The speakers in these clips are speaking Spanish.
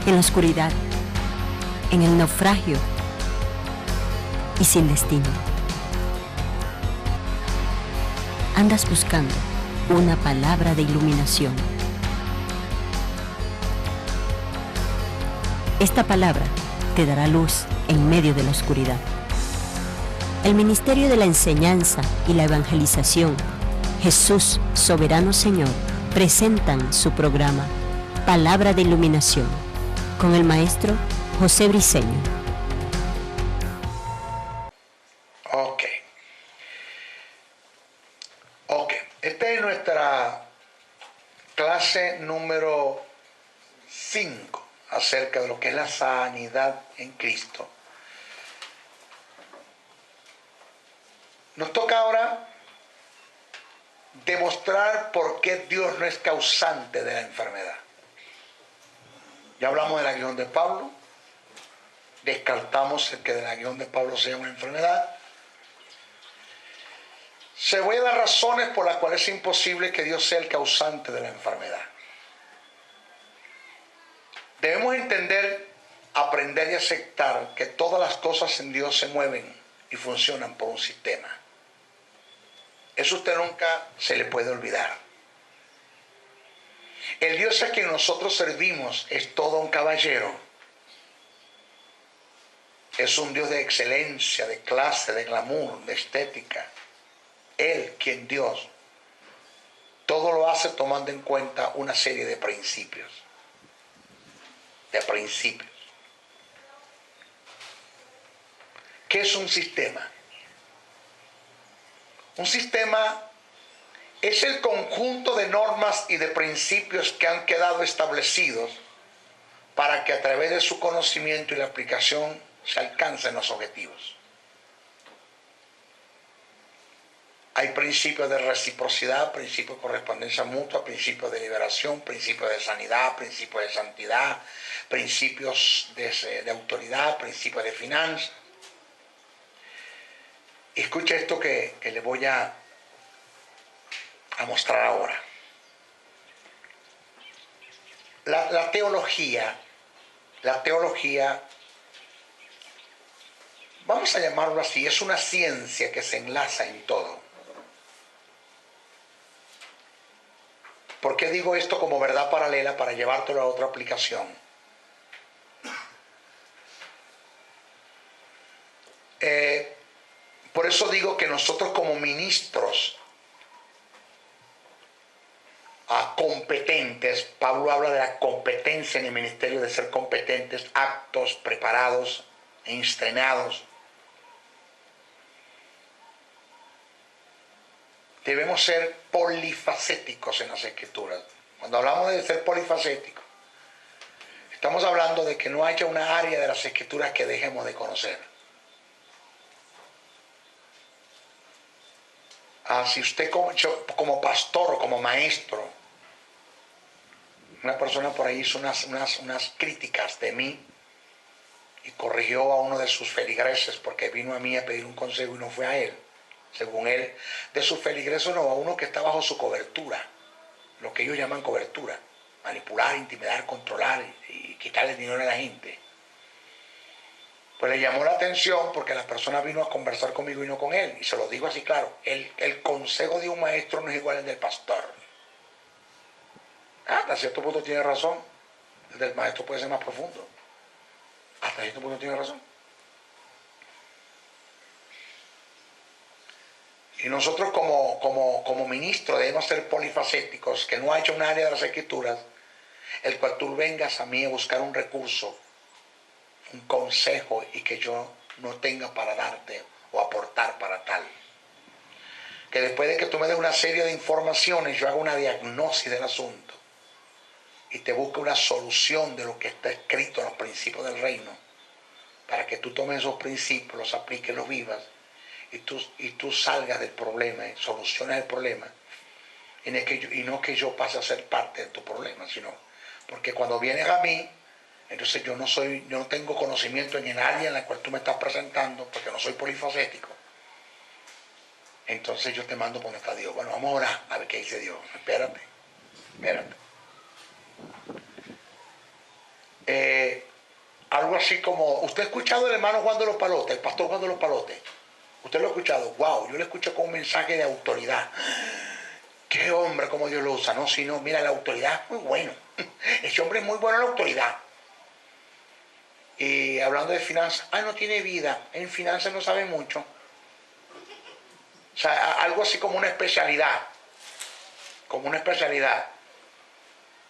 en la oscuridad, en el naufragio y sin destino. Andas buscando una palabra de iluminación. Esta palabra te dará luz en medio de la oscuridad. El Ministerio de la Enseñanza y la Evangelización, Jesús Soberano Señor, presentan su programa Palabra de Iluminación con el maestro José Briceño. Esta es nuestra clase número 5 acerca de lo que es la sanidad en Cristo. Nos toca ahora demostrar por qué Dios no es causante de la enfermedad. Ya hablamos del aguijón de Pablo, descartamos el que del aguijón de Pablo sea una enfermedad. Se voy a dar razones por las cuales es imposible que Dios sea el causante de la enfermedad. Debemos entender, aprender y aceptar que todas las cosas en Dios se mueven y funcionan por un sistema. Eso usted nunca se le puede olvidar. El Dios a quien nosotros servimos es todo un caballero. Es un Dios de excelencia, de clase, de glamour, de estética. Él, quien Dios, todo lo hace tomando en cuenta una serie de principios. ¿Qué es un sistema? Un sistema es el conjunto de normas y de principios que han quedado establecidos para que a través de su conocimiento y la aplicación se alcancen los objetivos. Hay principios de reciprocidad, principios de correspondencia mutua, principios de liberación, principios de sanidad, principios de santidad, principios de autoridad, principios de finanzas. Escucha esto que le voy a mostrar ahora. La teología, vamos a llamarlo así, es una ciencia que se enlaza en todo. ¿Por qué digo esto como verdad paralela para llevártelo a otra aplicación? Por eso digo que nosotros como ministros competentes, Pablo habla de la competencia en el ministerio, de ser competentes, aptos, preparados e estrenados. Debemos ser polifacéticos en las Escrituras. Cuando hablamos de ser polifacéticos, estamos hablando de que no haya una área de las Escrituras que dejemos de conocer. Si usted como pastor o como maestro, una persona por ahí hizo unas críticas de mí y corrigió a uno de sus feligreses porque vino a mí a pedir un consejo y no fue a él. Según él, de sus feligreses no, a uno que está bajo su cobertura, lo que ellos llaman cobertura, manipular, intimidar, controlar y quitarle dinero a la gente. Pues le llamó la atención porque la persona vino a conversar conmigo y no con él. Y se lo digo así claro, el consejo de un maestro no es igual al del pastor. Hasta cierto punto tiene razón. El del maestro puede ser más profundo. Hasta cierto punto tiene razón. Y nosotros como ministros debemos ser polifacéticos, que no haya un área de las Escrituras el cual tú vengas a mí a buscar un recurso, un consejo y que yo no tenga para darte o aportar para tal. Que después de que tú me des una serie de informaciones, yo haga una diagnosis del asunto y te busque una solución de lo que está escrito en los principios del reino, para que tú tomes esos principios, los apliques, los vivas y tú salgas del problema, soluciones el problema y no que yo pase a ser parte de tu problema, sino porque cuando vienes a mí, entonces yo no tengo conocimiento en el área en la cual tú me estás presentando, porque no soy polifacético. Entonces yo te mando por donde está Dios. Bueno, vamos a orar a ver qué dice Dios. Espérate. algo así como, ¿usted ha escuchado al hermano Juan de los Palotes, el pastor Juan de los Palotes? ¿Usted lo ha escuchado? Wow, yo lo escucho con un mensaje de autoridad. Qué hombre, como Dios lo usa, ¿no? Si no, mira, la autoridad es muy bueno. Ese hombre es muy bueno en la autoridad. Y hablando de finanzas, no tiene vida, en finanzas no sabe mucho. O sea, algo así como una especialidad. Como una especialidad.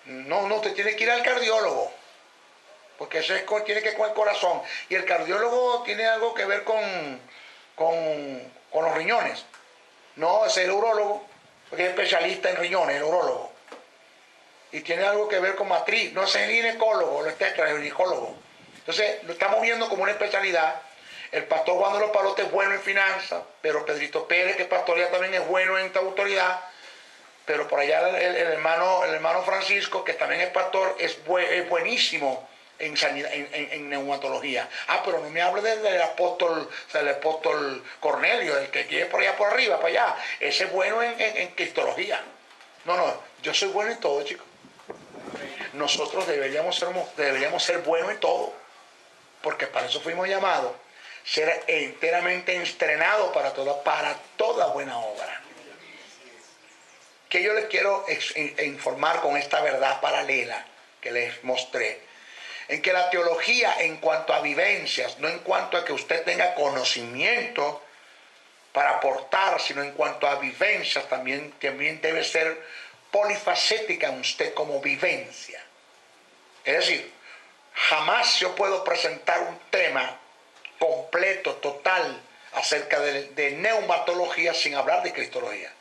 No, usted tiene que ir al cardiólogo. Porque eso tiene que ver con el corazón. Y el cardiólogo tiene algo que ver con los riñones. No, es el urólogo, porque es especialista en riñones, el urólogo. Y tiene algo que ver con matriz. No, es el ginecólogo, es el ginecólogo. Entonces, lo estamos viendo como una especialidad. El pastor Juan de los Palotes es bueno en finanzas, pero Pedrito Pérez, que pastorea, también es bueno en esta autoridad. Pero por allá el hermano Francisco, que también es pastor, es buenísimo en sanidad, en neumatología. Pero no me hable del apóstol Cornelio, el que quiere por allá por arriba, para allá. Ese es bueno en cristología. No, yo soy bueno en todo, chicos. Nosotros deberíamos ser buenos en todo, porque para eso fuimos llamados, ser enteramente estrenados para toda buena obra. Que yo les quiero informar con esta verdad paralela que les mostré, en que la teología, en cuanto a vivencias, no en cuanto a que usted tenga conocimiento para aportar, sino en cuanto a vivencias, también debe ser polifacética en usted como vivencia. Es decir, jamás yo puedo presentar un tema completo, total, acerca de neumatología sin hablar de cristología.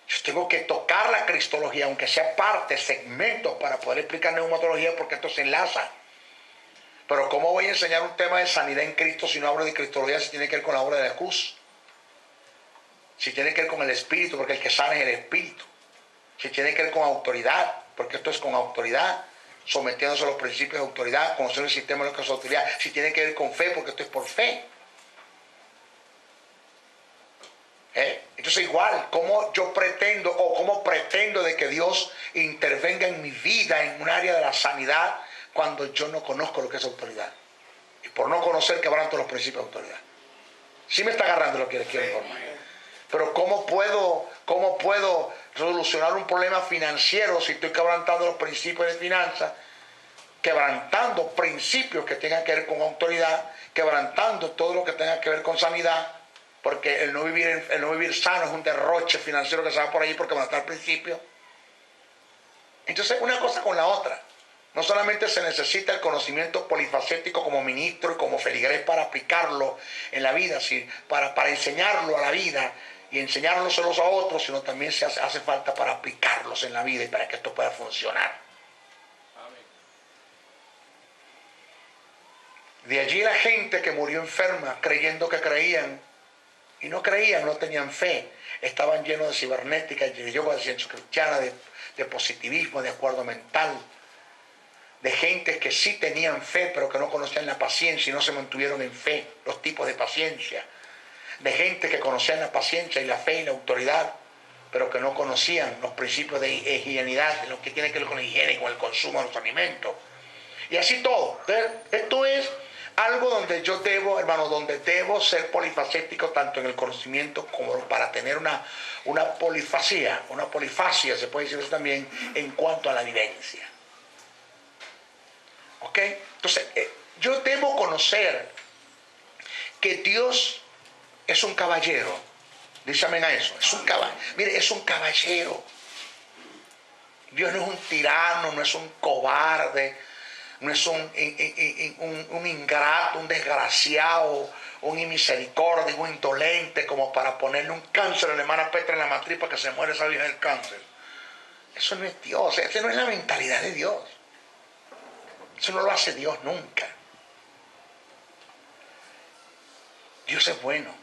Yo tengo que tocar la cristología, aunque sea parte, segmentos, para poder explicar neumatología, porque esto se enlaza. Pero ¿cómo voy a enseñar un tema de sanidad en Cristo si no hablo de cristología, si tiene que ver con la obra de la cruz? Si tiene que ver con el Espíritu, porque el que sana es el Espíritu. Si tiene que ver con autoridad, porque esto es con autoridad, sometiéndose a los principios de autoridad, conocer el sistema de lo que es autoridad. Si tiene que ver con fe, porque esto es por fe. Entonces igual, ¿cómo yo pretendo o cómo pretendo de que Dios intervenga en mi vida en un área de la sanidad cuando yo no conozco lo que es autoridad? Y por no conocer quebranto los principios de autoridad. Sí me está agarrando lo que les quiero informar. Pero ¿cómo puedo solucionar un problema financiero si estoy quebrantando los principios de finanzas? Quebrantando principios que tengan que ver con autoridad, quebrantando todo lo que tenga que ver con sanidad. Porque el no vivir sano es un derroche financiero que se va por ahí porque van a estar al principio. Entonces, una cosa con la otra. No solamente se necesita el conocimiento polifacético como ministro y como feligrés para aplicarlo en la vida, para enseñarlo a la vida y enseñárselos a otros, sino también se hace falta para aplicarlos en la vida y para que esto pueda funcionar. Amén. De allí la gente que murió enferma creyendo que creían, y no creían, no tenían fe, estaban llenos de cibernética, de yoga, de ciencia cristiana, de positivismo, de acuerdo mental, de gente que sí tenían fe, pero que no conocían la paciencia y no se mantuvieron en fe, los tipos de paciencia, de gente que conocían la paciencia y la fe y la autoridad, pero que no conocían los principios de higienidad, lo que tiene que ver con la higiene y con el consumo de los alimentos, y así todo. Entonces, esto es algo donde yo debo, hermano, donde debo ser polifacético tanto en el conocimiento como para tener una polifacia, se puede decir eso también, en cuanto a la vivencia. ¿Ok? Entonces, yo debo conocer que Dios es un caballero. Dígame a eso, es un caballero. Mire, es un caballero. Dios no es un tirano, no es un cobarde, no es un ingrato, un desgraciado, un inmisericordia, un indolente, como para ponerle un cáncer a la hermana Petra en la matriz para que se muera esa vieja del cáncer. Eso no es Dios, esa no es la mentalidad de Dios. Eso no lo hace Dios nunca. Dios es bueno.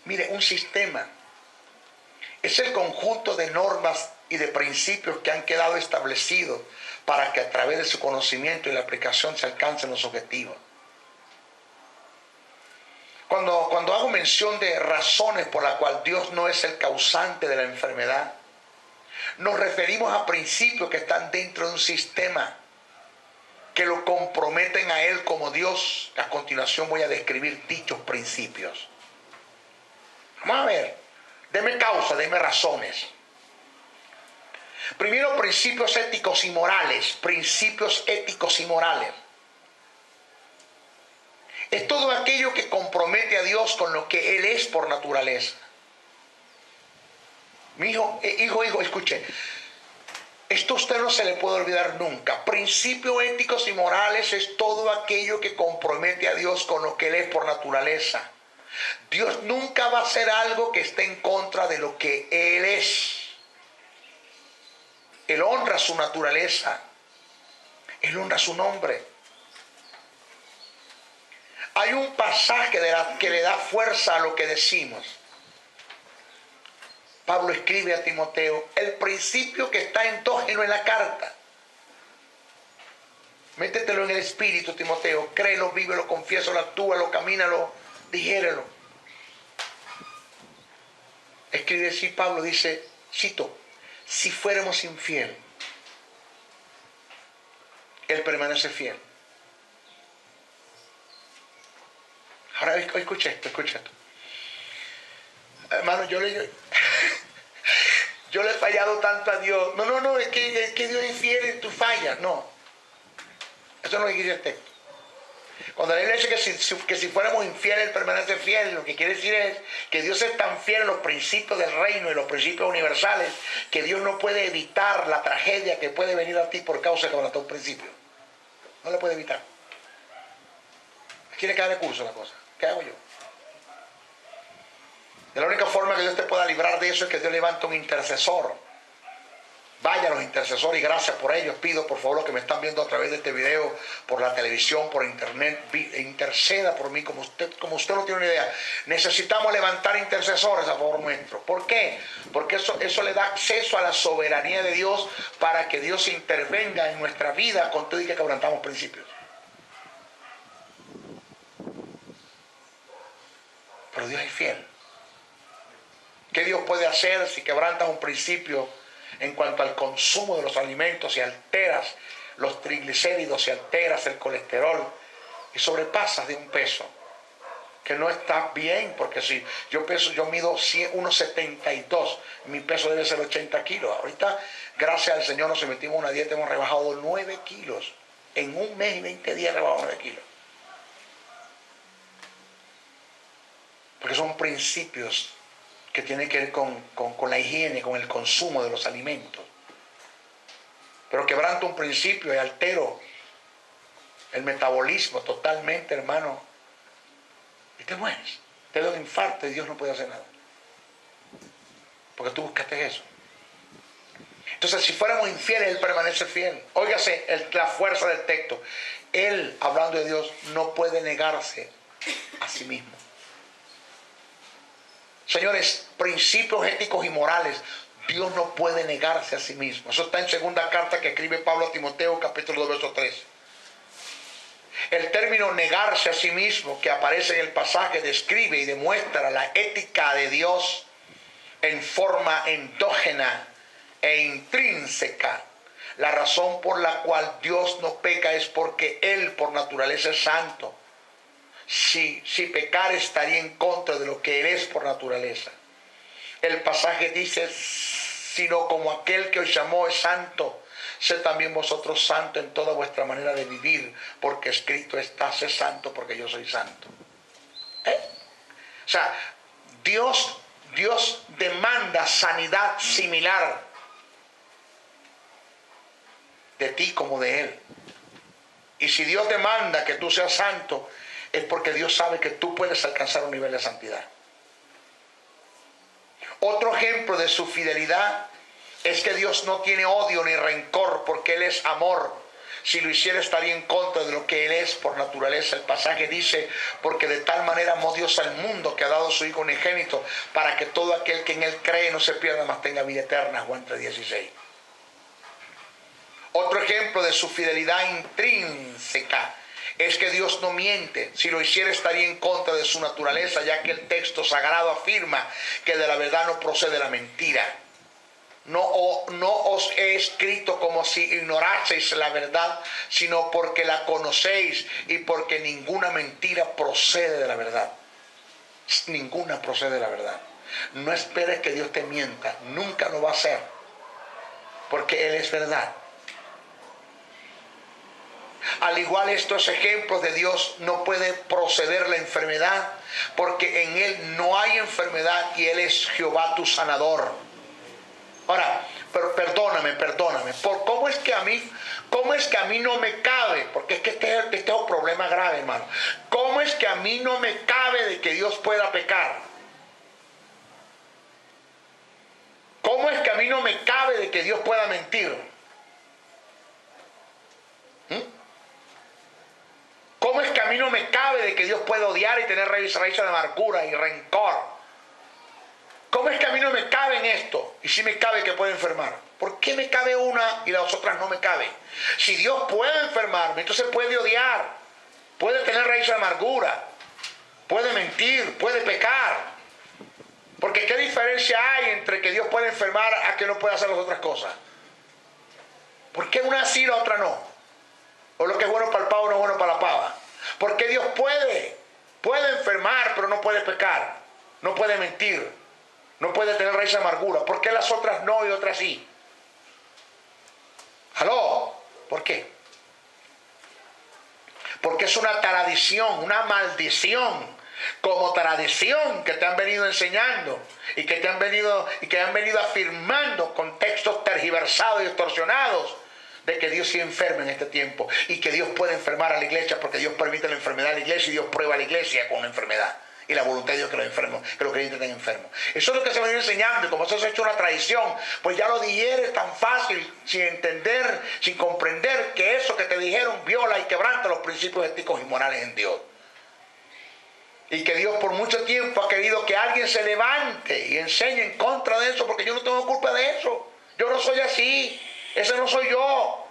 Mire, un sistema es el conjunto de normas y de principios que han quedado establecidos para que a través de su conocimiento y la aplicación se alcancen los objetivos. Cuando hago mención de razones por las cuales Dios no es el causante de la enfermedad, nos referimos a principios que están dentro de un sistema. que lo comprometen a Él como Dios. A continuación voy a describir dichos principios. Vamos a ver, deme causa, deme razones. Primero, principios éticos y morales. Principios éticos y morales. Es todo aquello que compromete a Dios con lo que Él es por naturaleza. Mi hijo, escuche. Esto a usted no se le puede olvidar nunca. Principios éticos y morales es todo aquello que compromete a Dios con lo que Él es por naturaleza. Dios nunca va a hacer algo que esté en contra de lo que Él es. Él honra su naturaleza. Él honra su nombre. Hay un pasaje que le da fuerza a lo que decimos. Pablo escribe a Timoteo, el principio que está endógeno en la carta. Métetelo en el espíritu, Timoteo. Créelo, vívelo, confiésalo, actúalo, camínalo, digérelo. Escribe así Pablo, dice, cito, si fuéramos infiel, Él permanece fiel. Ahora escucha esto. Hermano, yo le he fallado tanto a Dios. No, es que Dios es infiel y tú fallas. No. Eso no es lo que dice el texto. Cuando la Biblia dice que si fuéramos infieles, Él permanece fiel, lo que quiere decir es que Dios es tan fiel en los principios del reino y los principios universales que Dios no puede evitar la tragedia que puede venir a ti por causa de quebrantar un principio. No le puede evitar. Tiene que darle curso a la cosa. ¿Qué hago yo? Y la única forma que Dios te pueda librar de eso es que Dios levante un intercesor. Vaya a los intercesores y gracias por ellos. Pido por favor los que me están viendo a través de este video, por la televisión, por internet, interceda por mí como usted no tiene una idea. Necesitamos levantar intercesores a favor nuestro. ¿Por qué? Porque eso le da acceso a la soberanía de Dios para que Dios intervenga en nuestra vida con todo y que quebrantamos principios. Pero Dios es fiel. ¿Qué Dios puede hacer si quebrantas un principio en cuanto al consumo de los alimentos y alteras los triglicéridos y alteras el colesterol y sobrepasas de un peso? Que no está bien, porque si yo mido 1,72, mi peso debe ser 80 kilos. Ahorita, gracias al Señor, nos metimos en una dieta, hemos rebajado 9 kilos. En un mes y 20 días rebajamos 9 kilos. Porque son principios que tienen que ver con la higiene, con el consumo de los alimentos. Pero quebranto un principio y altero el metabolismo totalmente, hermano, y te mueres. Te da un infarto y Dios no puede hacer nada. Porque tú buscaste eso. Entonces, si fuéramos infieles, Él permanece fiel. Óigase la fuerza del texto. Él, hablando de Dios, no puede negarse a sí mismo. Señores, principios éticos y morales, Dios no puede negarse a sí mismo. Eso está en segunda carta que escribe Pablo a Timoteo, capítulo 2, verso 3. El término negarse a sí mismo que aparece en el pasaje describe y demuestra la ética de Dios en forma endógena e intrínseca. La razón por la cual Dios no peca es porque Él por naturaleza es santo. Si pecar estaría en contra de lo que Él es por naturaleza. El pasaje dice, sino como aquel que os llamó es santo, sed también vosotros santos en toda vuestra manera de vivir, porque escrito está, sé santo porque yo soy santo. O sea, Dios demanda sanidad similar de ti como de Él. Y si Dios demanda que tú seas santo, es porque Dios sabe que tú puedes alcanzar un nivel de santidad. Otro ejemplo de su fidelidad es que Dios no tiene odio ni rencor porque Él es amor. Si lo hiciera estaría en contra de lo que Él es por naturaleza. El pasaje dice, porque de tal manera amó Dios al mundo que ha dado a su Hijo unigénito para que todo aquel que en Él cree no se pierda, mas tenga vida eterna. Juan 3:16. Otro ejemplo de su fidelidad intrínseca es que Dios no miente. Si lo hiciera estaría en contra de su naturaleza, ya que el texto sagrado afirma que de la verdad no procede la mentira. no os he escrito como si ignoraseis la verdad, sino porque la conocéis y porque ninguna mentira procede de la verdad. Ninguna procede de la verdad. No esperes que Dios te mienta, nunca lo va a hacer, porque Él es verdad. Al igual estos ejemplos de Dios, no puede proceder la enfermedad, porque en Él no hay enfermedad y Él es Jehová tu sanador. Ahora, pero perdóname, ¿cómo es que a mí no me cabe? Porque es que este es un problema grave, hermano. ¿Cómo es que a mí no me cabe de que Dios pueda pecar? ¿Cómo es que a mí no me cabe de que Dios pueda mentir? ¿Cómo es que a mí no me cabe de que Dios pueda odiar y tener raíces de amargura y rencor? ¿Cómo es que a mí no me cabe en esto? Y sí me cabe que puede enfermar. ¿Por qué me cabe una y las otras no me caben? Si Dios puede enfermarme, entonces puede odiar, puede tener raíces de amargura, puede mentir, puede pecar. Porque ¿qué diferencia hay entre que Dios puede enfermar a que no puede hacer las otras cosas? ¿Por qué una sí y la otra no? O lo que es bueno para el pavo no es bueno para la pava. Porque Dios puede enfermar, pero no puede pecar, no puede mentir, no puede tener raíz de amargura. ¿Por qué las otras no y otras sí? ¿Aló? ¿Por qué? Porque es una tradición, una maldición, como tradición que te han venido enseñando y que han venido afirmando con textos tergiversados y distorsionados de que Dios sí enferma en este tiempo y que Dios puede enfermar a la iglesia porque Dios permite la enfermedad a la iglesia y Dios prueba a la iglesia con la enfermedad. Y la voluntad de Dios que los creyentes estén enfermos. Eso es lo que se va a ir enseñando. Y como eso se ha hecho una tradición, pues ya lo digieres tan fácil, sin entender, sin comprender que eso que te dijeron viola y quebranta los principios éticos y morales en Dios. Y que Dios por mucho tiempo ha querido que alguien se levante y enseñe en contra de eso, porque yo no tengo culpa de eso. Yo no soy así. Ese no soy yo.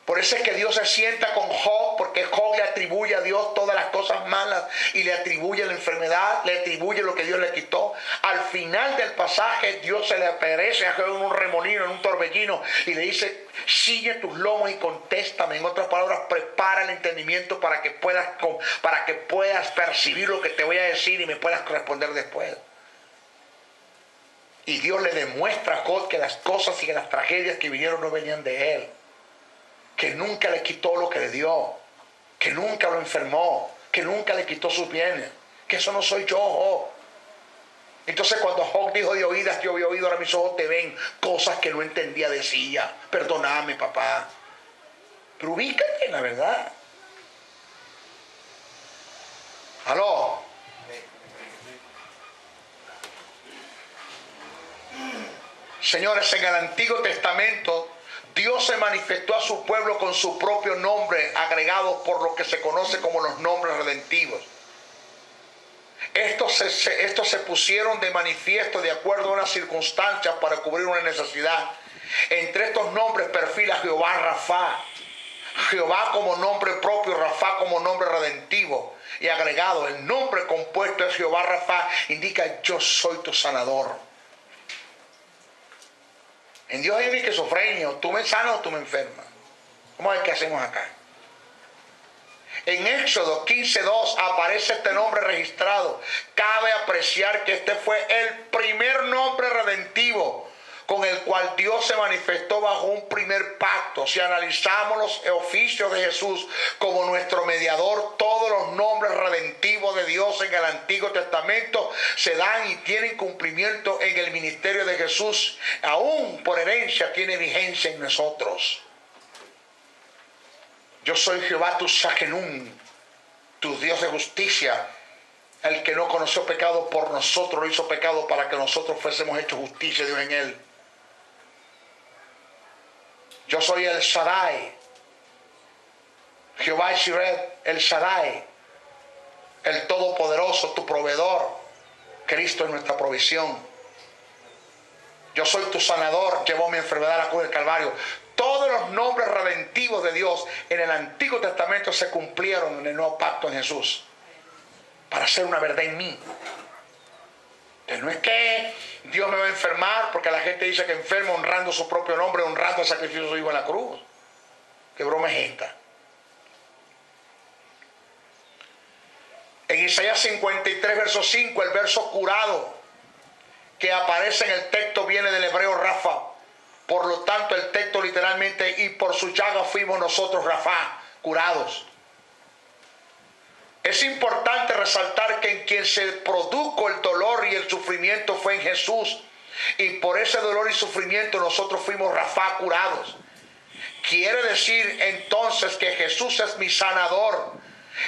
Por eso es que Dios se sienta con Job, porque Job le atribuye a Dios todas las cosas malas y le atribuye la enfermedad, le atribuye lo que Dios le quitó. Al final del pasaje, Dios se le aparece a Job en un remolino, en un torbellino, y le dice: ciñe tus lomos y contéstame. En otras palabras, prepara el entendimiento para que puedas percibir lo que te voy a decir y me puedas responder después. Y Dios le demuestra a Job que las cosas y que las tragedias que vinieron no venían de él. Que nunca le quitó lo que le dio, que nunca lo enfermó, que nunca le quitó sus bienes, que eso no soy yo, Job. Entonces cuando Job dijo: de oídas yo había oído, ahora mis ojos te ven, cosas que no entendía decía, perdóname, papá. Pero ubícate en la verdad. ¿Aló? Señores, en el Antiguo Testamento Dios se manifestó a su pueblo con su propio nombre, agregado por lo que se conoce como los nombres redentivos. Estos se pusieron de manifiesto de acuerdo a unas circunstancias para cubrir una necesidad. Entre estos nombres perfila Jehová Rafa. Jehová como nombre propio, Rafa como nombre redentivo. Y agregado, el nombre compuesto es Jehová Rafa, indica: yo soy tu sanador. En Dios hay una esquizofrenia: o tú me sanas o tú me enfermas. Vamos a ver qué hacemos acá. En Éxodo 15:2 aparece este nombre registrado. Cabe apreciar que este fue el primer nombre redentivo con el cual Dios se manifestó bajo un primer pacto. Si analizamos los oficios de Jesús como nuestro mediador, todos los nombres redentivos de Dios en el Antiguo Testamento se dan y tienen cumplimiento en el ministerio de Jesús. Aún por herencia tiene vigencia en nosotros. Yo soy Jehová tu Sakenum, tu Dios de justicia. El que no conoció pecado por nosotros lo hizo pecado para que nosotros fuésemos hechos justicia de Dios en él. Yo soy el Shaddai, Jehová Shireh, el Shaddai, el Todopoderoso, tu proveedor. Cristo es nuestra provisión. Yo soy tu sanador, llevó mi enfermedad a la cruz del Calvario. Todos los nombres redentivos de Dios en el Antiguo Testamento se cumplieron en el nuevo pacto en Jesús, para hacer una verdad en mí. Entonces no es que Dios me va a enfermar porque la gente dice que enferma honrando su propio nombre, honrando el sacrificio de su hijo en la cruz. ¿Qué broma es esta? En Isaías 53, verso 5, el verso curado que aparece en el texto viene del hebreo Rafa. Por lo tanto, el texto literalmente, y por su llaga fuimos nosotros, Rafa, curados. Es importante resaltar que en quien se produjo el dolor y el sufrimiento fue en Jesús. Y por ese dolor y sufrimiento nosotros fuimos, Rafa, curados. Quiere decir entonces que Jesús es mi sanador.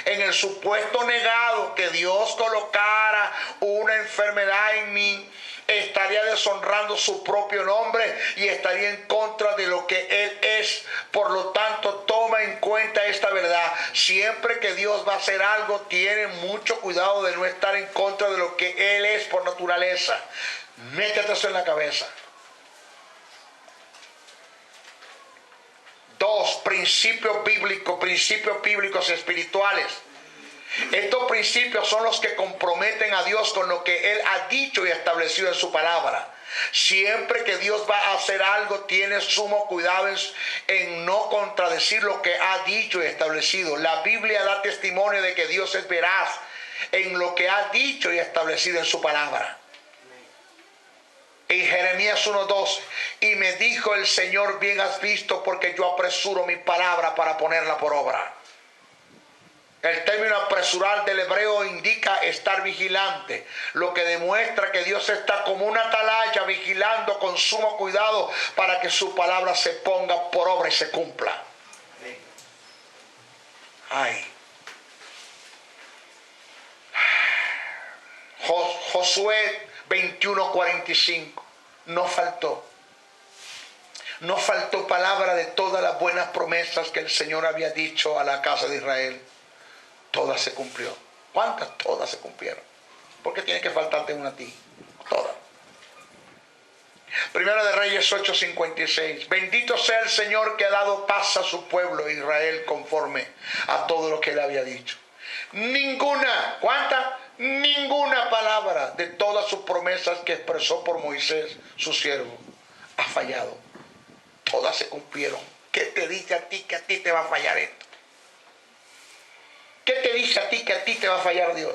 En el supuesto negado que Dios colocara una enfermedad en mí, estaría deshonrando su propio nombre y estaría en contra de lo que Él es. Por lo tanto, toma en cuenta esta verdad. Siempre que Dios va a hacer algo, tiene mucho cuidado de no estar en contra de lo que Él es por naturaleza. Métete eso en la cabeza. 2, principios bíblicos espirituales. Estos principios son los que comprometen a Dios con lo que Él ha dicho y establecido en su palabra. Siempre que Dios va a hacer algo, tiene sumo cuidado en no contradecir lo que ha dicho y establecido. La Biblia da testimonio de que Dios es veraz en lo que ha dicho y establecido en su palabra. En Jeremías 1:12, y me dijo el Señor, bien has visto, porque yo apresuro mi palabra para ponerla por obra. El término apresurar del hebreo indica estar vigilante, lo que demuestra que Dios está como una atalaya vigilando con sumo cuidado para que su palabra se ponga por obra y se cumpla. Ay. Josué 21:45. No faltó palabra de todas las buenas promesas que el Señor había dicho a la casa de Israel. Todas se cumplió. ¿Cuántas? Todas se cumplieron. ¿Por qué tiene que faltarte una a ti? Todas. Primera de Reyes 8:56. Bendito sea el Señor que ha dado paz a su pueblo Israel conforme a todo lo que él había dicho. Ninguna, ¿cuántas? Ninguna palabra de todas sus promesas que expresó por Moisés, su siervo, ha fallado. Todas se cumplieron. ¿Qué te dice a ti que a ti te va a fallar esto? ¿Qué te dice a ti que a ti te va a fallar Dios?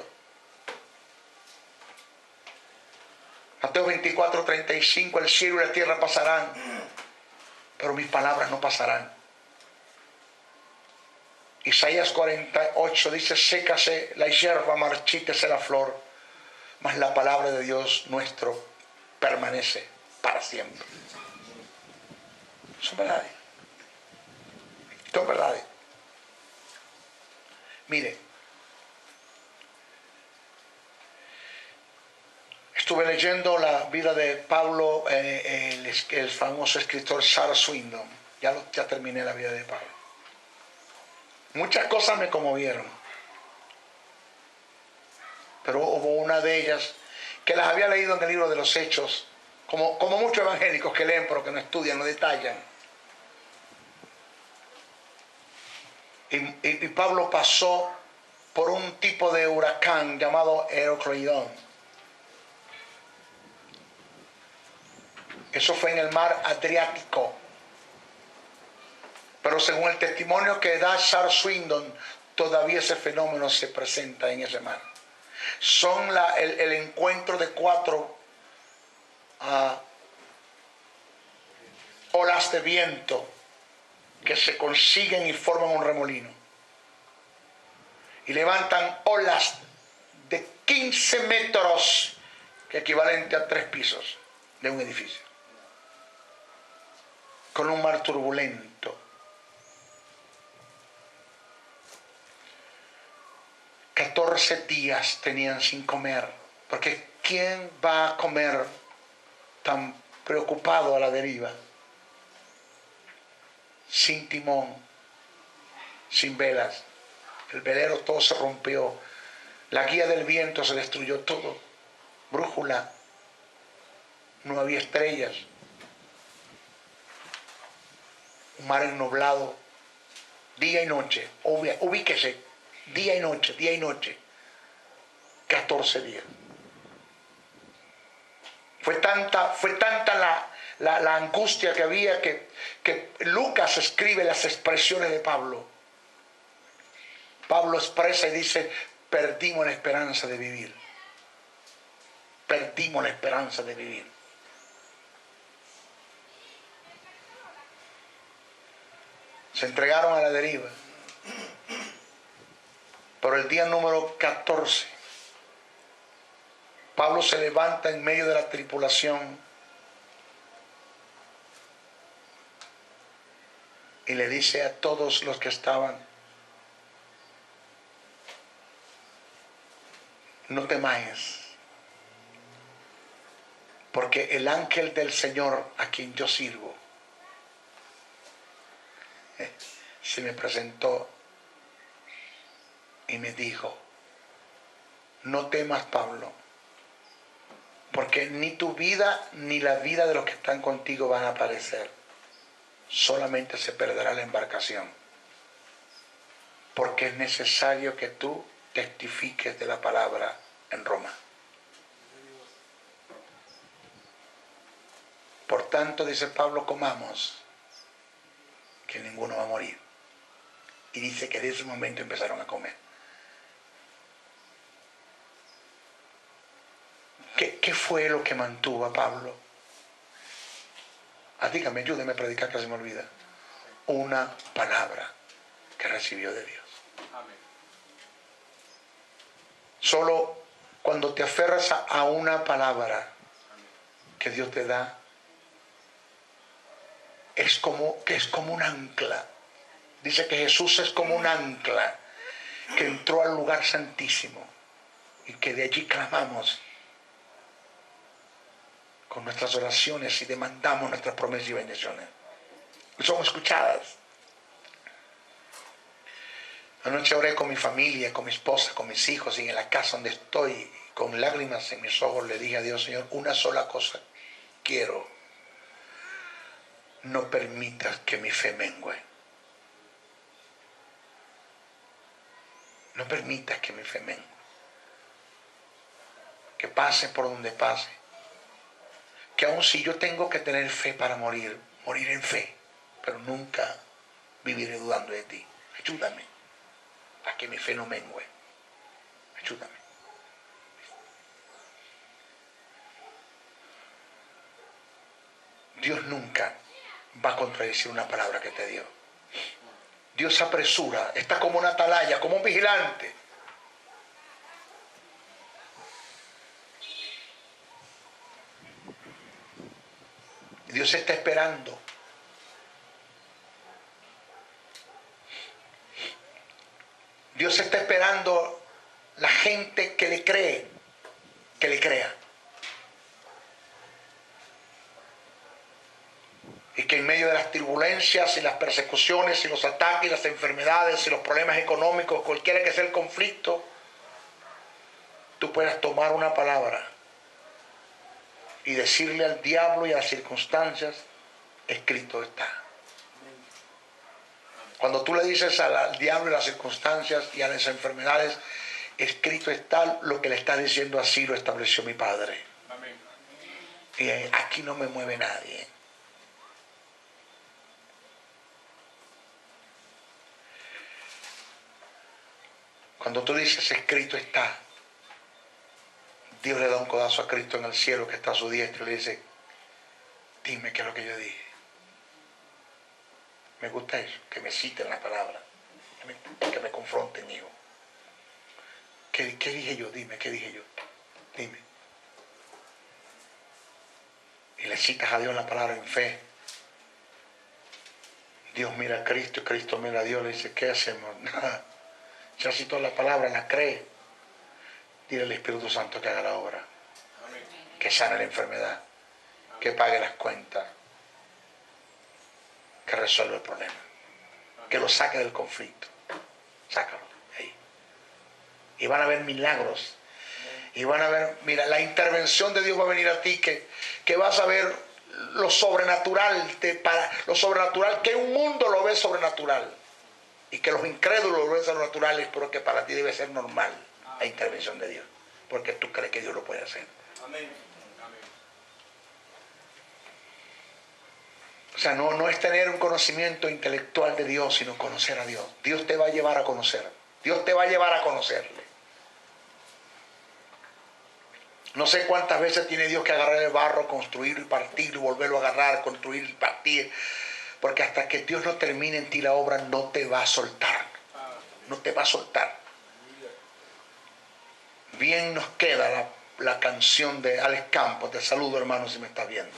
Mateo 24:35, el cielo y la tierra pasarán, pero mis palabras no pasarán. Isaías 48 dice, sécase la hierba, marchítese la flor, mas la palabra de Dios nuestro permanece para siempre. Son verdades. Son verdades. Mire, estuve leyendo la vida de Pablo, el famoso escritor Sarah Swindoll. Ya terminé la vida de Pablo. Muchas cosas me conmovieron, pero hubo una de ellas que las había leído en el libro de los Hechos, como muchos evangélicos que leen pero que no estudian, no detallan. Y Pablo pasó por un tipo de huracán llamado Herocleidón. Eso fue en el mar Adriático. Pero según el testimonio que da Charles Swindoll, todavía ese fenómeno se presenta en ese mar. Son el encuentro de 4 olas de viento que se consiguen y forman un remolino. Y levantan olas de 15 metros, que equivalente a 3 pisos de un edificio. Con un mar turbulento. 14 días tenían sin comer, porque ¿quién va a comer tan preocupado a la deriva? Sin timón, sin velas. El velero todo se rompió, la guía del viento se destruyó todo, brújula, no había estrellas, un mar ennublado, día y noche, ubíquese. Día y noche, 14 días. Fue tanta la angustia que había que Lucas escribe las expresiones de Pablo. Pablo expresa y dice: perdimos la esperanza de vivir. Perdimos la esperanza de vivir. Se entregaron a la deriva. Por el día número 14, Pablo se levanta en medio de la tripulación y le dice a todos los que estaban: no temáis, porque el ángel del Señor a quien yo sirvo se me presentó y me dijo: no temas, Pablo, porque ni tu vida ni la vida de los que están contigo van a perecer. Solamente se perderá la embarcación, porque es necesario que tú testifiques de la palabra en Roma. Por tanto, dice Pablo, comamos, que ninguno va a morir. Y dice que desde ese momento empezaron a comer. ¿Qué fue lo que mantuvo a Pablo? Dígame, ayúdeme a predicar, que se me olvida. Una palabra que recibió de Dios. Amén. Solo cuando te aferras a una palabra que Dios te da, es como un ancla. Dice que Jesús es como un ancla que entró al lugar santísimo y que de allí clamamos con nuestras oraciones y demandamos nuestras promesas y bendiciones. Son escuchadas. Anoche oré con mi familia, con mi esposa, con mis hijos, y en la casa donde estoy, con lágrimas en mis ojos, le dije a Dios: Señor, una sola cosa quiero: no permitas que mi fe mengue. No permitas que mi fe mengue. Que pase por donde pase. Que aun si yo tengo que tener fe para morir, morir en fe, pero nunca viviré dudando de ti. Ayúdame a que mi fe no mengue. Ayúdame. Dios nunca va a contradecir una palabra que te dio. Dios se apresura, está como una atalaya, como un vigilante. Dios está esperando. Dios está esperando la gente que le cree, que le crea. Y que en medio de las turbulencias y las persecuciones y los ataques y las enfermedades y los problemas económicos, cualquiera que sea el conflicto, tú puedas tomar una palabra y decirle al diablo y a las circunstancias: escrito está. Cuando tú le dices al diablo y a las circunstancias y a las enfermedades: escrito está, lo que le está diciendo: así lo estableció mi Padre. Amén. Y aquí no me mueve nadie. Cuando tú dices: escrito está, Dios le da un codazo a Cristo en el cielo, que está a su diestra, y le dice: dime qué es lo que yo dije. Me gusta eso, que me citen la palabra, que me confronten, hijo. ¿Qué dije yo? Dime, ¿qué dije yo? Dime. Y le citas a Dios la palabra en fe. Dios mira a Cristo y Cristo mira a Dios, le dice: ¿qué hacemos? Nada. Ya citó la palabra, la cree. Dile al Espíritu Santo que haga la obra. Amén. Que sane la enfermedad. Amén. Que pague las cuentas. Que resuelva el problema. Amén. Que lo saque del conflicto. Sácalo ahí. Y van a haber milagros. Amén. Y van a ver, mira, la intervención de Dios va a venir a ti, que vas a ver lo sobrenatural, lo sobrenatural, que un mundo lo ve sobrenatural. Y que los incrédulos lo ven sobrenaturales, pero que para ti debe ser normal la intervención de Dios. Porque tú crees que Dios lo puede hacer. Amén. Amén. sea, no es tener un conocimiento intelectual de Dios, sino conocer a Dios. Dios te va a llevar a conocer. Dios te va a llevar a conocerle. No sé cuántas veces tiene Dios que agarrar el barro, construir y partir y volverlo a agarrar, construir y partir. Porque hasta que Dios no termine en ti la obra, no te va a soltar. No te va a soltar. Bien nos queda la canción de Alex Campos. Te saludo, hermano, si me estás viendo.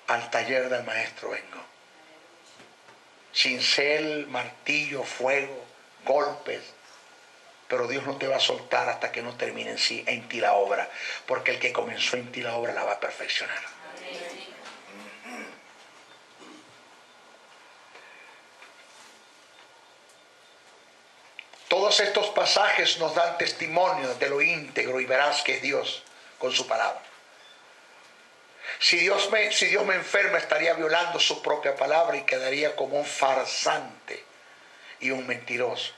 Al taller del maestro vengo. Cincel, martillo, fuego, golpes. Pero Dios no te va a soltar hasta que no termine en ti la obra. Porque el que comenzó en ti la obra la va a perfeccionar. Todos estos pasajes nos dan testimonio de lo íntegro y veraz que es Dios con su palabra. Si Dios me enferma, estaría violando su propia palabra y quedaría como un farsante y un mentiroso,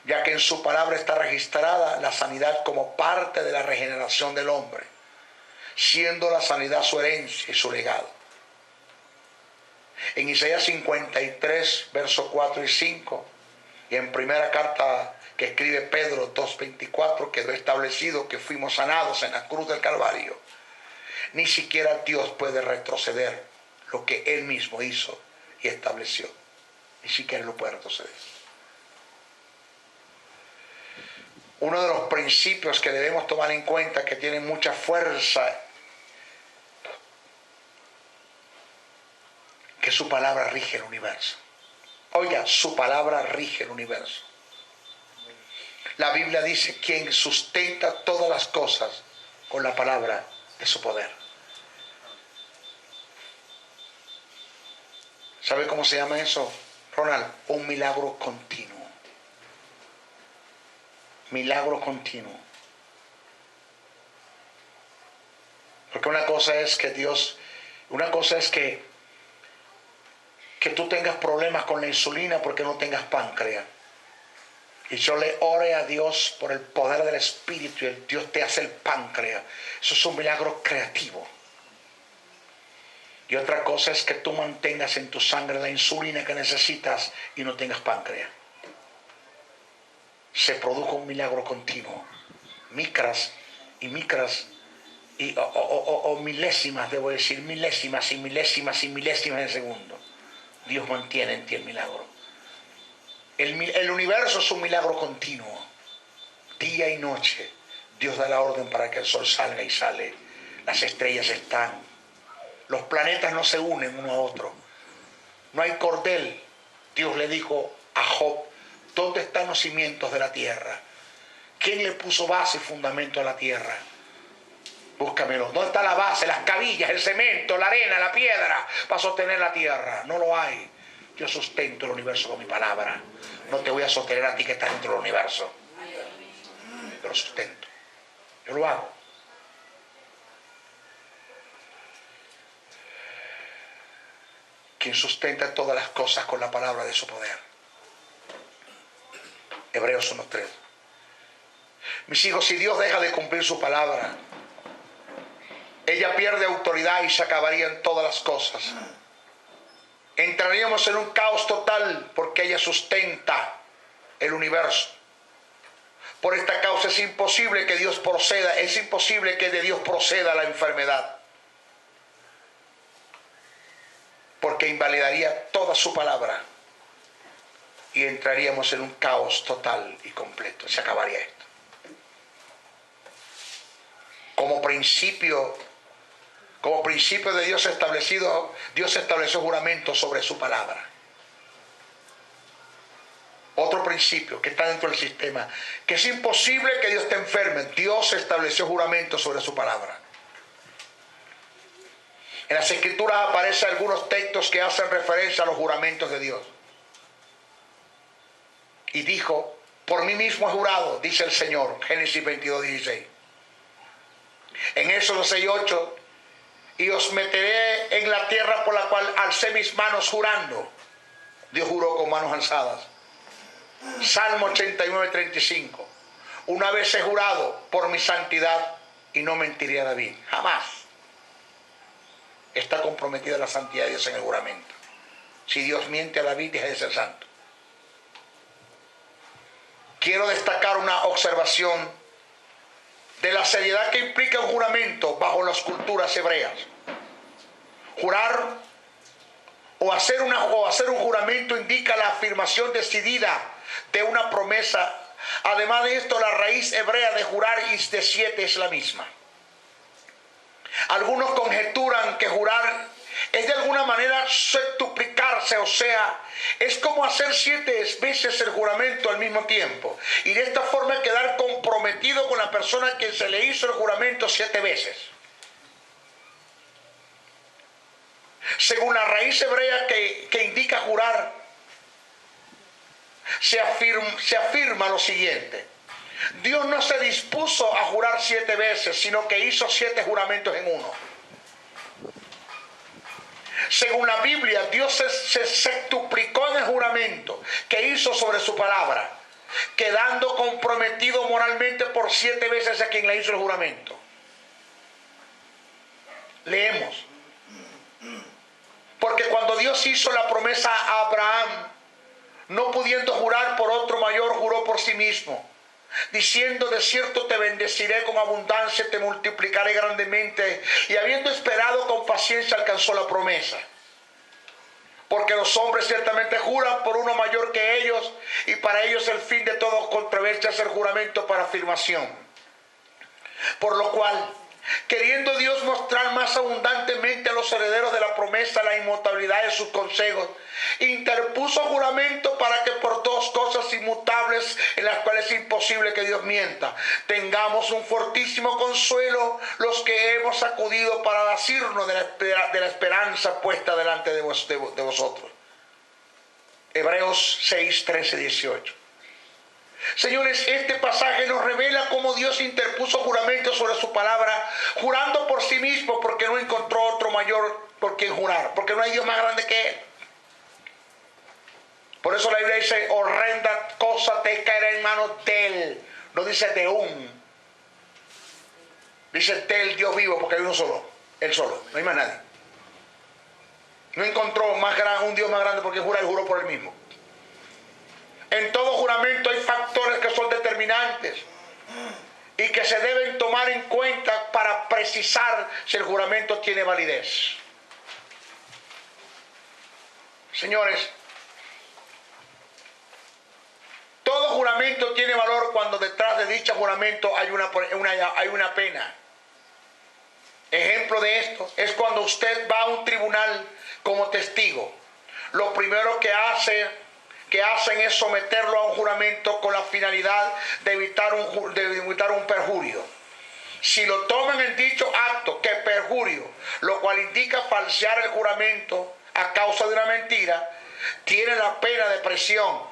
ya que en su palabra está registrada la sanidad como parte de la regeneración del hombre, siendo la sanidad su herencia y su legado. En Isaías 53, versos 4 y 5, y en primera carta que escribe Pedro 2:24, quedó establecido que fuimos sanados en la cruz del Calvario. Ni siquiera Dios puede retroceder lo que Él mismo hizo y estableció. Ni siquiera lo puede retroceder. Uno de los principios que debemos tomar en cuenta, que tienen mucha fuerza, que su palabra rige el universo. Oiga, su palabra rige el universo. La Biblia dice: quien sustenta todas las cosas con la palabra de su poder. ¿Sabe cómo se llama eso, Ronald? Un milagro continuo. Milagro continuo. Porque una cosa es que tú tengas problemas con la insulina porque no tengas páncreas. Y yo le ore a Dios por el poder del Espíritu y Dios te hace el páncreas. Eso es un milagro creativo. Y otra cosa es que tú mantengas en tu sangre la insulina que necesitas y no tengas páncreas. Se produjo un milagro continuo. Micras o milésimas, debo decir, milésimas de segundo. Dios mantiene en ti el milagro. El universo es un milagro continuo. Día y noche Dios da la orden para que el sol salga y sale. Las estrellas están. Los planetas no se unen uno a otro. No hay cordel. Dios le dijo a Job: ¿dónde están los cimientos de la tierra? ¿Quién le puso base y fundamento a la tierra? Búscamelo. ¿Dónde está la base, las cabillas, el cemento, la arena, la piedra para sostener la tierra? No lo hay. Yo sustento el universo con mi palabra. No te voy a sostener a ti que estás dentro del universo. Yo lo sustento. Yo lo hago. Quien sustenta todas las cosas con la palabra de su poder. Hebreos 1:3. Mis hijos, si Dios deja de cumplir su palabra, ella pierde autoridad y se acabarían todas las cosas. Entraríamos en un caos total porque ella sustenta el universo. Por esta causa es imposible que Dios proceda, es imposible que de Dios proceda la enfermedad, porque invalidaría toda su palabra y entraríamos en un caos total y completo. Se acabaría esto. Como principio de Dios establecido, Dios estableció juramento sobre su palabra. Otro principio que está dentro del sistema, que es imposible que Dios te enferme. Dios estableció juramento sobre su palabra. En las Escrituras aparecen algunos textos que hacen referencia a los juramentos de Dios. Y dijo: por mí mismo he jurado, dice el Señor. Génesis 22:16. En Éxodo 6:8, y os meteré en la tierra por la cual alcé mis manos jurando. Dios juró con manos alzadas. Salmo 89:35. Una vez he jurado por mi santidad y no mentiré a David. Jamás. está comprometida la santidad de Dios en el juramento. Si Dios miente a David, deja de ser santo. Quiero destacar una observación de la seriedad que implica un juramento bajo las culturas hebreas. Jurar o hacer un juramento indica la afirmación decidida de una promesa. Además de esto, la raíz hebrea de jurar y de 7 es la misma. Algunos conjeturan que jurar es de alguna manera septuplicarse, o sea, es como hacer 7 veces el juramento al mismo tiempo. Y de esta forma quedar comprometido con la persona que se le hizo el juramento 7 veces. Según la raíz hebrea que indica jurar, se afirma lo siguiente: Dios no se dispuso a jurar 7 veces, sino que hizo 7 juramentos en uno. Según la Biblia, Dios se septuplicó en el juramento que hizo sobre su palabra, quedando comprometido moralmente por 7 veces a quien le hizo el juramento. Leemos. Porque cuando Dios hizo la promesa a Abraham, no pudiendo jurar por otro mayor, juró por sí mismo, diciendo: de cierto te bendeciré con abundancia, te multiplicaré grandemente. Y habiendo esperado con paciencia, alcanzó la promesa. Porque los hombres ciertamente juran por uno mayor que ellos, y para ellos el fin de toda controversia es el juramento para afirmación. Por lo cual, queriendo Dios mostrar más abundantemente a los herederos de la promesa la inmutabilidad de sus consejos, interpuso juramento para que por 2 cosas inmutables, en las cuales es imposible que Dios mienta, tengamos un fortísimo consuelo los que hemos acudido para asirnos de la esperanza puesta delante de vosotros. Hebreos 6, 13, 18. Señores, este pasaje nos revela cómo Dios interpuso juramento sobre su palabra, jurando por sí mismo, porque no encontró otro mayor por quien jurar, porque no hay Dios más grande que Él. Por eso la Biblia dice: horrenda cosa te caerá en manos de Él. No dice de un. Dice del Dios vivo, porque hay uno solo, Él solo, no hay más nadie. No encontró un Dios más grande porque jura y juró por Él mismo. En todo juramento hay factores que son determinantes y que se deben tomar en cuenta para precisar si el juramento tiene validez. Señores, todo juramento tiene valor cuando detrás de dicho juramento hay una pena. Ejemplo de esto es cuando usted va a un tribunal como testigo. Lo primero que hacen es someterlo a un juramento con la finalidad de evitar un perjurio. Si lo toman en dicho acto que es perjurio, lo cual indica falsear el juramento a causa de una mentira, tiene la pena de prisión,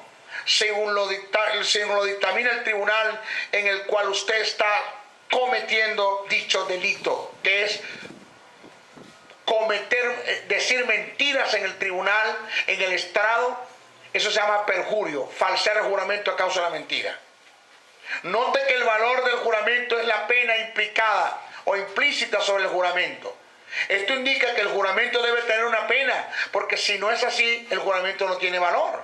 según lo dictamina el tribunal en el cual usted está cometiendo dicho delito, que es decir mentiras en el tribunal, en el estrado. Eso se llama perjurio, falsear el juramento a causa de la mentira. Note que el valor del juramento es la pena implicada o implícita sobre el juramento. Esto indica que el juramento debe tener una pena, porque si no es así, el juramento no tiene valor.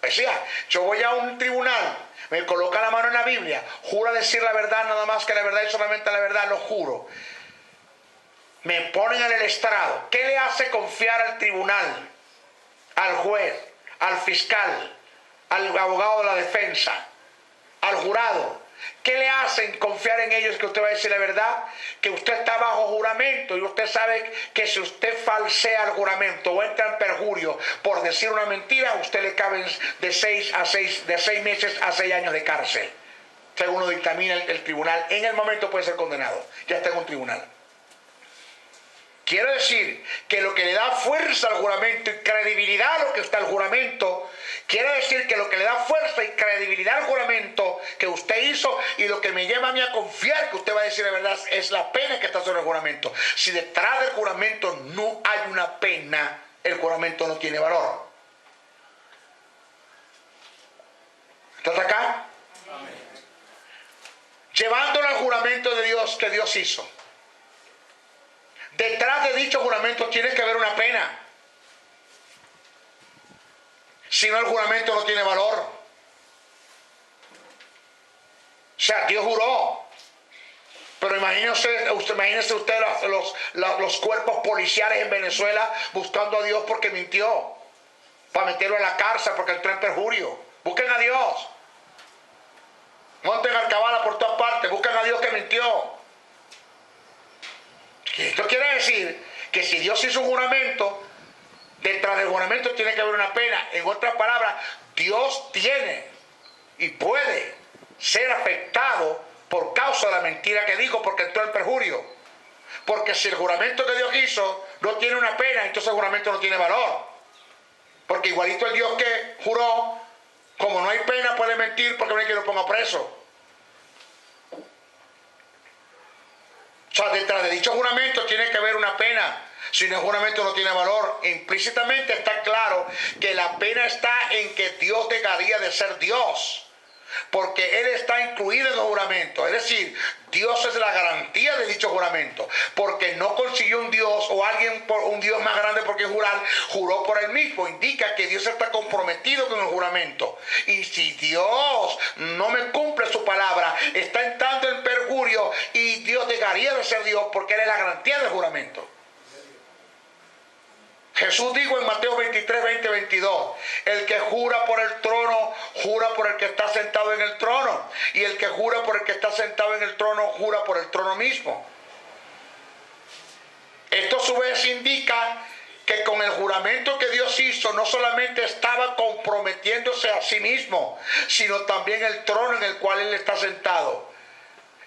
O sea, yo voy a un tribunal, me coloca la mano en la Biblia, jura decir la verdad, nada más que la verdad y solamente la verdad, lo juro. Me ponen en el estrado. ¿Qué le hace confiar al tribunal, al juez, al fiscal, al abogado de la defensa, al jurado? ¿Qué le hacen confiar en ellos que usted va a decir la verdad? Que usted está bajo juramento y usted sabe que si usted falsea el juramento o entra en perjurio por decir una mentira, a usted le caben de 6 meses a 6 años de cárcel. Según lo dictamina el tribunal, en el momento puede ser condenado. Ya está en un tribunal. Quiero decir que lo que le da fuerza al juramento y credibilidad a lo que está el juramento, quiere decir que lo que le da fuerza y credibilidad al juramento que usted hizo y lo que me lleva a mí a confiar que usted va a decir la verdad es la pena que está sobre el juramento. Si detrás del juramento no hay una pena, el juramento no tiene valor. ¿Estás acá? Amén. Llevándolo al juramento de Dios que Dios hizo. Detrás de dicho juramento tiene que haber una pena. Si no, el juramento no tiene valor. O sea, Dios juró. Pero imagínese usted los cuerpos policiales en Venezuela buscando a Dios porque mintió. Para meterlo en la cárcel porque entró en perjurio. Busquen a Dios. Monten alcabala por todas partes. Busquen a Dios que mintió. Esto quiere decir que si Dios hizo un juramento, detrás del juramento tiene que haber una pena. En otras palabras, Dios tiene y puede ser afectado por causa de la mentira que dijo porque entró en perjurio. Porque si el juramento que Dios hizo no tiene una pena, entonces el juramento no tiene valor. Porque igualito el Dios que juró, como no hay pena, puede mentir porque no hay quien lo ponga preso. O sea, detrás de dicho juramento tiene que haber una pena. Si no, el juramento no tiene valor. Implícitamente está claro que la pena está en que Dios dejaría de ser Dios. Porque Él está incluido en el juramento. Es decir, Dios es la garantía de dicho juramento. Porque no consiguió un Dios o alguien, un Dios más grande por quien jurar, juró por Él mismo. Indica que Dios está comprometido con el juramento. Y si Dios no me cumple su palabra, está entrando en perjurio y Dios dejaría de ser Dios porque Él es la garantía del juramento. Jesús dijo en Mateo 23, 20, 22, el que jura por el trono, jura por el que está sentado en el trono. Y el que jura por el que está sentado en el trono, jura por el trono mismo. Esto a su vez indica que con el juramento que Dios hizo, no solamente estaba comprometiéndose a sí mismo, sino también el trono en el cual Él está sentado.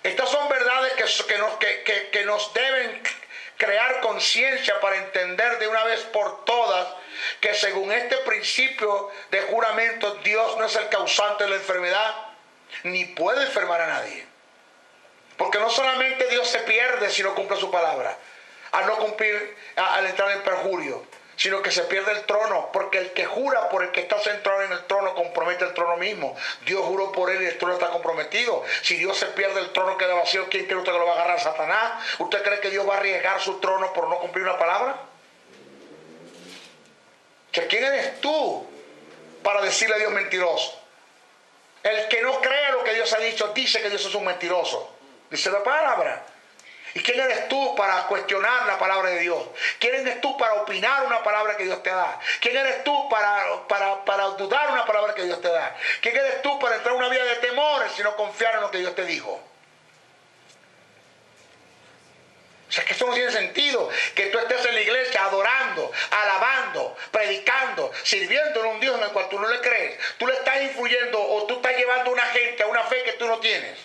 Estas son verdades que nos deben crear conciencia para entender de una vez por todas que según este principio de juramento, Dios no es el causante de la enfermedad, ni puede enfermar a nadie. Porque no solamente Dios se pierde si no cumple su palabra, al no cumplir, al entrar en perjurio, sino que se pierde el trono, porque el que jura por el que está sentado en el trono compromete el trono mismo. Dios juró por él y el trono está comprometido. Si Dios se pierde, el trono queda vacío. ¿Quién cree usted que lo va a agarrar? ¿Satanás? ¿Usted cree que Dios va a arriesgar su trono por no cumplir una palabra? ¿Quién eres tú para decirle a Dios mentiroso? El que no cree lo que Dios ha dicho dice que Dios es un mentiroso. Dice la palabra. ¿Y quién eres tú para cuestionar la palabra de Dios? ¿Quién eres tú para opinar una palabra que Dios te da? ¿Quién eres tú para dudar una palabra que Dios te da? ¿Quién eres tú para entrar en una vida de temores si no confiar en lo que Dios te dijo? O sea, que eso no tiene sentido. Que tú estés en la iglesia adorando, alabando, predicando, sirviendo a un Dios en el cual tú no le crees. Tú le estás influyendo o tú estás llevando a una gente a una fe que tú no tienes.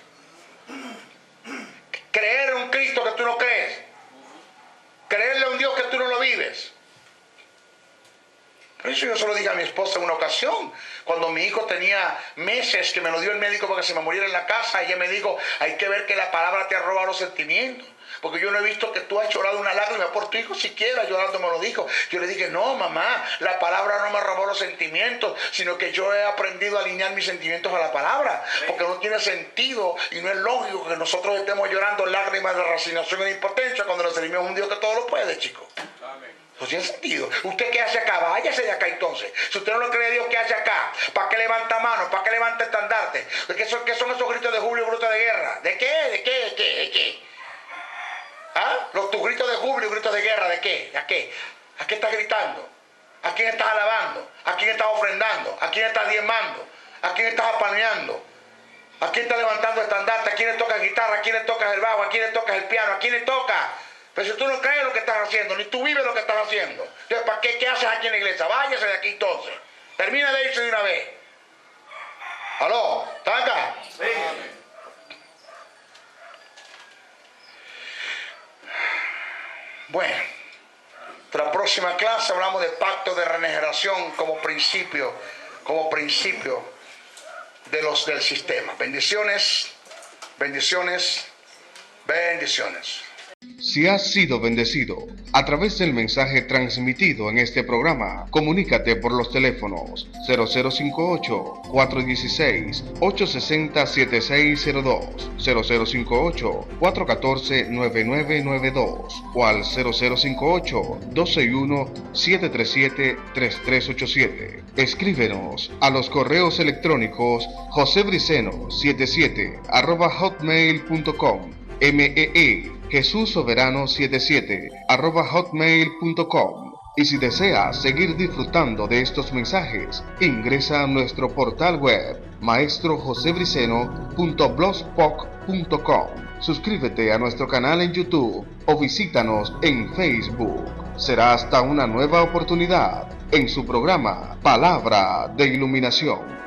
Creer en un Cristo que tú no crees. Creerle a un Dios que tú no lo vives. Por eso yo se lo dije a mi esposa en una ocasión. Cuando mi hijo tenía meses, que me lo dio el médico para que se me muriera en la casa, ella me dijo, hay que ver que la palabra te ha robado los sentimientos. Porque yo no he visto que tú has llorado una lágrima por tu hijo, siquiera llorando me lo dijo. Yo le dije, no mamá, la palabra no me robó los sentimientos, sino que yo he aprendido a alinear mis sentimientos a la palabra. Porque no tiene sentido y no es lógico que nosotros estemos llorando lágrimas de resignación e impotencia cuando nos servimos a un Dios que todo lo puede, chicos. No tiene sentido. ¿Usted qué hace acá? Váyase de acá entonces. Si usted no lo cree a Dios, ¿qué hace acá? ¿Para qué levanta manos? ¿Para qué levanta estandarte? ¿Qué son esos gritos de júbilo y gritos de guerra? ¿De qué? ¿De qué? ¿De qué? ¿De qué? ¿Ah? Tus gritos de júbilo y gritos de guerra, ¿de qué? ¿A qué? ¿A qué estás gritando? ¿A quién estás alabando? ¿A quién estás ofrendando? ¿A quién estás diezmando? ¿A quién estás apaneando? ¿A quién estás levantando estandarte? ¿A quién le tocas guitarra? ¿A quién le tocas el bajo? ¿A quién le tocas el piano? ¿A quién le tocas? Pero si tú no crees lo que estás haciendo, ni tú vives lo que estás haciendo, entonces ¿para qué haces aquí en la iglesia? Váyase de aquí entonces. Termina de irse de una vez. ¿Aló? ¿Estás acá? Sí. Bueno, la próxima clase hablamos del pacto de regeneración como principio del sistema. Bendiciones, bendiciones, bendiciones. Si has sido bendecido a través del mensaje transmitido en este programa, comunícate por los teléfonos 0058-416-860-7602, 0058-414-9992 o al 0058-261-737-3387. Escríbenos a los correos electrónicos josebriceno77@hotmail.com, Jesús Soberano 77 @hotmail.com. Y si deseas seguir disfrutando de estos mensajes, ingresa a nuestro portal web maestrojosebriceno.blogspot.com. Suscríbete a nuestro canal en YouTube o visítanos en Facebook. Será hasta una nueva oportunidad en su programa Palabra de Iluminación.